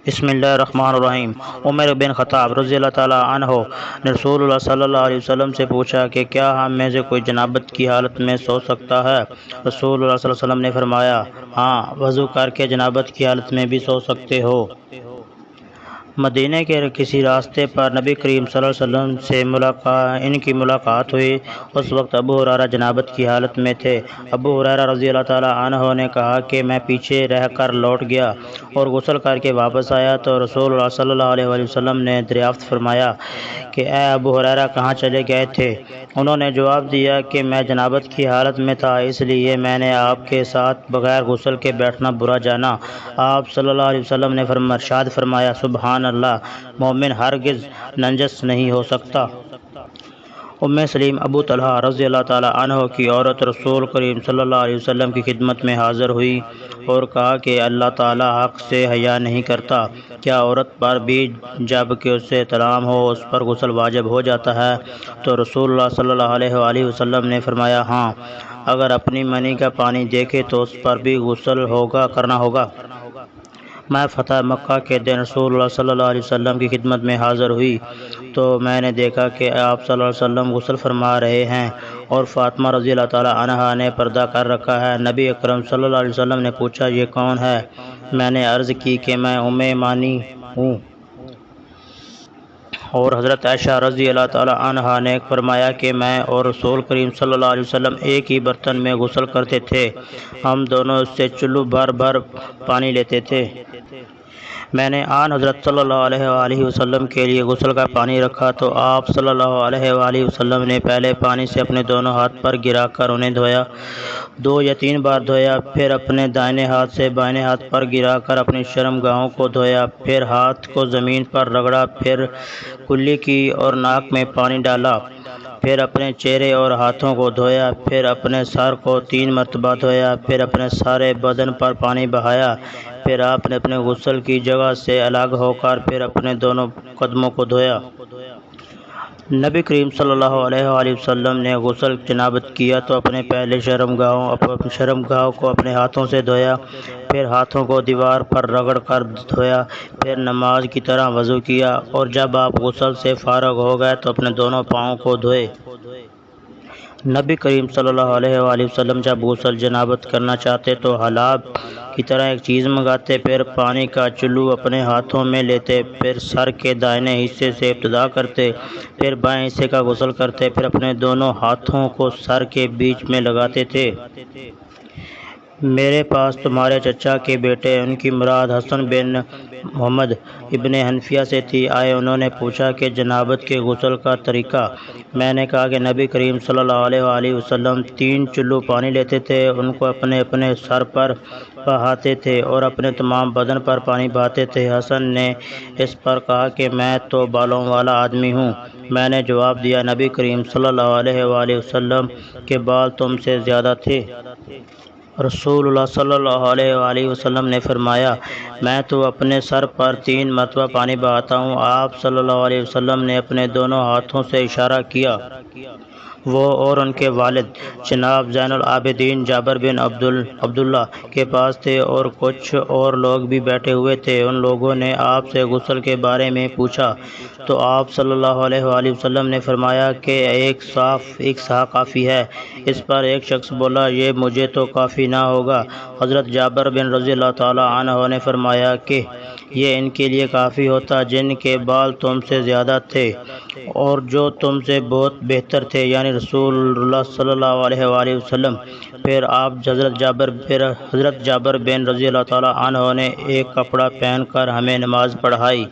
بسم اللہ الرحمن الرحیم۔ عمر بن خطاب رضی اللہ تعالیٰ عنہ نے رسول اللہ صلی اللہ علیہ وسلم سے پوچھا کہ کیا ہم میں سے کوئی جنابت کی حالت میں سو سکتا ہے؟ رسول اللہ صلی اللہ علیہ وسلم نے فرمایا، ہاں، وضو کر کے جنابت کی حالت میں بھی سو سکتے ہو۔ مدینہ کے کسی راستے پر نبی کریم صلی اللہ علیہ وسلم سے ان کی ملاقات ہوئی۔ اس وقت ابو ہریرہ جنابت کی حالت میں تھے۔ ابو ہریرہ رضی اللہ تعالیٰ عنہ نے کہا کہ میں پیچھے رہ کر لوٹ گیا اور غسل کر کے واپس آیا تو رسول اللہ صلی اللہ علیہ وسلم نے دریافت فرمایا کہ اے ابو ہریرہ، کہاں چلے گئے تھے؟ انہوں نے جواب دیا کہ میں جنابت کی حالت میں تھا، اس لیے میں نے آپ کے ساتھ بغیر غسل کے بیٹھنا برا جانا۔ آپ صلی اللہ علیہ وسلم نے ارشاد فرمایا، سبحان اللہ، مومن ہرگز نجس نہیں ہو سکتا۔ ام سلیم ابو طلحہ رضی اللہ تعالیٰ عنہ کی عورت رسول کریم صلی اللہ علیہ وسلم کی خدمت میں حاضر ہوئی اور کہا کہ اللہ تعالیٰ حق سے حیا نہیں کرتا، کیا عورت پر بھی جب کہ اس سے طلاق ہو اس پر غسل واجب ہو جاتا ہے؟ تو رسول اللہ صلی اللہ علیہ وسلم نے فرمایا، ہاں، اگر اپنی منی کا پانی دیکھے تو اس پر بھی غسل کرنا ہوگا۔ میں فتح مکہ کے دن رسول اللہ صلی اللہ علیہ وسلم کی خدمت میں حاضر ہوئی تو میں نے دیکھا کہ آپ صلی اللہ علیہ وسلم غسل فرما رہے ہیں اور فاطمہ رضی اللہ تعالیٰ عنہا نے پردہ کر رکھا ہے۔ نبی اکرم صلی اللہ علیہ وسلم نے پوچھا، یہ کون ہے؟ میں نے عرض کی کہ میں ام مانی ہوں، اور حضرت عائشہ رضی اللہ تعالیٰ عنہا نے فرمایا کہ میں اور رسول کریم صلی اللہ علیہ وسلم ایک ہی برتن میں غسل کرتے تھے، ہم دونوں اس سے چلو بھر پانی لیتے تھے۔ میں نے آن حضرت صلی اللہ علیہ وسلم کے لیے غسل کا پانی رکھا تو آپ صلی اللہ علیہ وسلم نے پہلے پانی سے اپنے دونوں ہاتھ پر گرا کر انہیں دھویا، 2 یا 3 بار دھویا، پھر اپنے دائیں ہاتھ سے بائیں ہاتھ پر گرا کر اپنی شرمگاہوں کو دھویا، پھر ہاتھ کو زمین پر رگڑا، پھر کلی کی اور ناک میں پانی ڈالا، پھر اپنے چہرے اور ہاتھوں کو دھویا، پھر اپنے سر کو 3 مرتبہ دھویا، پھر اپنے سارے بدن پر پانی بہایا، پھر آپ نے اپنے غسل کی جگہ سے الگ ہو کر پھر اپنے دونوں قدموں کو دھویا۔ نبی کریم صلی اللہ علیہ وسلم نے غسل جنابت کیا تو اپنے پہلے شرمگاہوں کو اپنے ہاتھوں سے دھویا، پھر ہاتھوں کو دیوار پر رگڑ کر دھویا، پھر نماز کی طرح وضو کیا، اور جب آپ غسل سے فارغ ہو گئے تو اپنے دونوں پاؤں کو دھوئے۔ نبی کریم صلی اللہ علیہ وسلم جب غسل جنابت کرنا چاہتے تو حلاب کی طرح ایک چیز منگاتے، پھر پانی کا چلو اپنے ہاتھوں میں لیتے، پھر سر کے دائیں حصے سے ابتدا کرتے، پھر بائیں حصے کا غسل کرتے، پھر اپنے دونوں ہاتھوں کو سر کے بیچ میں لگاتے تھے۔ میرے پاس تمہارے چچا کے بیٹے، ان کی مراد حسن بن محمد ابن حنفیہ سے تھی، آئے، انہوں نے پوچھا کہ جنابت کے غسل کا طریقہ۔ میں نے کہا کہ نبی کریم صلی اللہ علیہ وسلم 3 چلو پانی لیتے تھے، ان کو اپنے اپنے سر پر بہاتے تھے اور اپنے تمام بدن پر پانی بہاتے تھے۔ حسن نے اس پر کہا کہ میں تو بالوں والا آدمی ہوں۔ میں نے جواب دیا، نبی کریم صلی اللہ علیہ وسلم کے بال تم سے زیادہ تھے۔ رسول اللہ صلی اللہ علیہ وسلم نے فرمایا، میں تو اپنے سر پر 3 مرتبہ پانی بہاتا ہوں۔ آپ صلی اللہ علیہ وسلم نے اپنے دونوں ہاتھوں سے اشارہ کیا۔ وہ اور ان کے والد جناب زین العابدین جابر بن عبداللہ کے پاس تھے اور کچھ اور لوگ بھی بیٹھے ہوئے تھے۔ ان لوگوں نے آپ سے غسل کے بارے میں پوچھا تو آپ صلی اللہ علیہ وسلم نے فرمایا کہ ایک سا کافی ہے۔ اس پر ایک شخص بولا، یہ مجھے تو کافی نہ ہوگا۔ حضرت جابر بن رضی اللہ تعالیٰ عنہ نے فرمایا کہ یہ ان کے لیے کافی ہوتا جن کے بال تم سے زیادہ تھے اور جو تم سے بہت بہتر تھے، یعنی رسول اللہ صلی اللہ علیہ وسلم۔ پھر آپ حضرت جابر بن رضی اللہ تعالیٰ عنہ نے ایک کپڑا پہن کر ہمیں نماز پڑھائی۔